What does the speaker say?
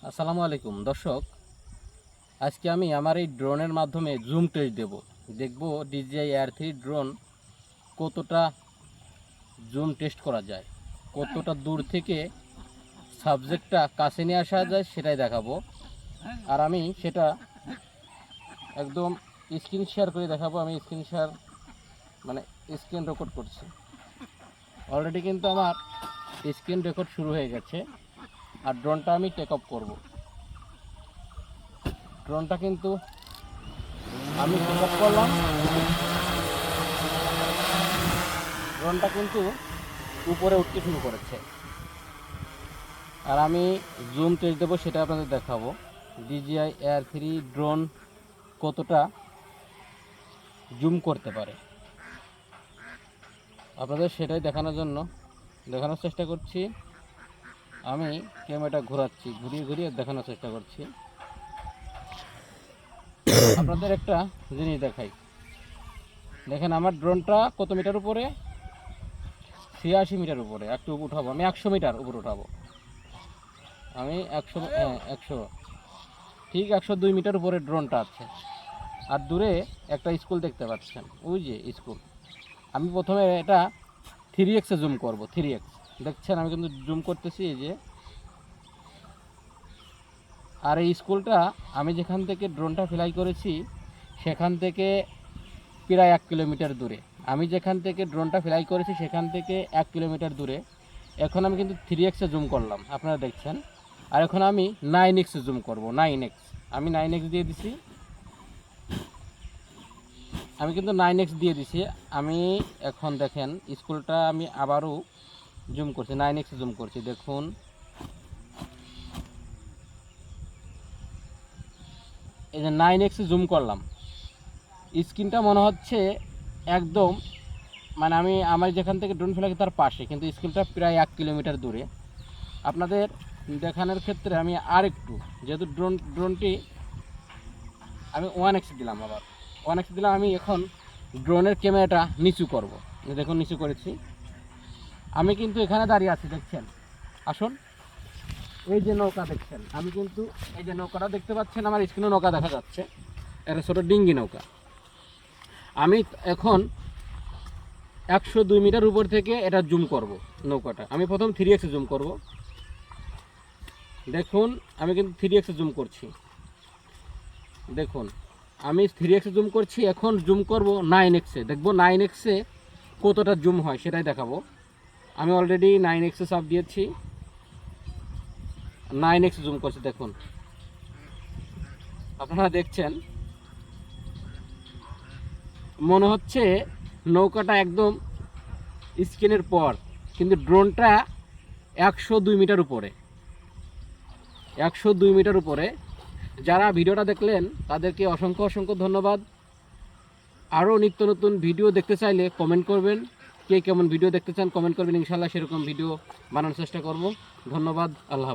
আসসালামু আলাইকুম দর্শক, আজকে আমি আমার এই ড্রোনের মাধ্যমে জুম টেস্ট দেখব DJI Air 3 ড্রোন কতটা জুম টেস্ট করা যায়, কতটা দূর থেকে সাবজেক্টটা কাছে নিয়ে আসা যায় সেটাই দেখাবো। আর আমি সেটা একদম স্ক্রিন শেয়ার করে দেখাবো। আমি স্ক্রিন শেয়ার মানে স্ক্রিন রেকর্ড করছি। অলরেডি কিন্তু আমার স্ক্রিন রেকর্ড শুরু হয়ে গেছে। আর ড্রোনটা আমি টেক অফ করবো। ড্রোনটা কিন্তু আমি টেক অফ করলাম। ড্রোনটা কিন্তু উপরে উঠতে শুরু করেছে। আর আমি জুম টেস্ট দেবো, সেটা আপনাদের দেখাবো। DJI Air 3 ড্রোন কতটা জুম করতে পারে আপনাদের সেটাই দেখানোর চেষ্টা করছি। আমি ক্যামেরাটা ঘোরাচ্ছি, ঘুরিয়ে দেখানোর চেষ্টা করছি। আপনাদের একটা জিনিস দেখাই, দেখেন আমার ড্রোনটা কত মিটার উপরে, 86 মিটার উপরে। একটু উঠাবো, আমি 100 মিটার উপরে উঠাবো। আমি 100 ঠিক 102 মিটার উপরে ড্রোনটা আছে। আর দূরে একটা স্কুল দেখতে পাচ্ছেন, ওই যে স্কুল। আমি প্রথমে এটা 3x জুম করব। 3x দেখছেন, আমি কিন্তু জুম করতেছি, এই যে। আর এই স্কুলটা আমি যেখান থেকে ড্রোনটা ফ্লাই করেছি সেখান থেকে প্রায় 1 কিলোমিটার দূরে। আমি যেখান থেকে ড্রোনটা ফ্লাই করেছি সেখান থেকে 1 কিলোমিটার দূরে। এখন আমি কিন্তু 3x জুম করলাম, আপনারা দেখছেন। আর এখন আমি 9x জুম করব। 9x আমি 9x দিয়ে দিছি। আমি কিন্তু 9x দিয়ে দিছি। আমি এখন দেখেন স্কুলটা আমি আবারও জুম করছি, 9x জুম করছি। দেখুন, এই যে 9x জুম করলাম, স্ক্রিনটা মনে হচ্ছে একদম আমি আমার যেখান থেকে ড্রোন ফেলা তার পাশে, কিন্তু স্ক্রিনটা প্রায় 1 কিলোমিটার দূরে। আপনাদের দেখানোর ক্ষেত্রে আমি আর একটু, যেহেতু ড্রোনটি আমি 1x দিলাম, আবার 1x দিলাম। আমি এখন ড্রোনের ক্যামেরাটা নিচু করব। দেখুন, নিচু করেছি। আমি কিন্তু এখানে দাঁড়িয়ে আছি, দেখছেন। আসুন, এই যে নৌকা দেখছেন, আমি কিন্তু এই যে নৌকাটা দেখতে পাচ্ছেন, আমার স্ক্রিনে নৌকা দেখা যাচ্ছে। এটা ছোটো ডিঙ্গি নৌকা। আমি এখন 102 মিটার উপর থেকে এটা জুম করব নৌকাটা। আমি প্রথম 3x জুম করব। দেখুন, আমি কিন্তু 3x জুম করছি। দেখুন, আমি 3x জুম করছি। এখন জুম করব 9x। দেখব 9x কতটা জুম হয় সেটাই দেখাবো। আমি অলরেডি 9x চাপ দিয়েছি, 9x জুম করছি। দেখুন, আপনারা দেখছেন, মনে হচ্ছে নৌকাটা একদম স্ক্রিনের পর, কিন্তু ড্রোনটা 102 মিটার উপরে। 102 মিটার উপরে। যারা ভিডিওটা দেখলেন তাদেরকে অসংখ্য ধন্যবাদ। আরও নিত্য নতুন ভিডিও দেখতে চাইলে কমেন্ট করবেন। কে কেমন ভিডিও দেখতে চান কমেন্ট করবেন, ইনশাল্লাহ সেরকম ভিডিও বানানোর চেষ্টা করব। ধন্যবাদ। আল্লাহ হাফেজ।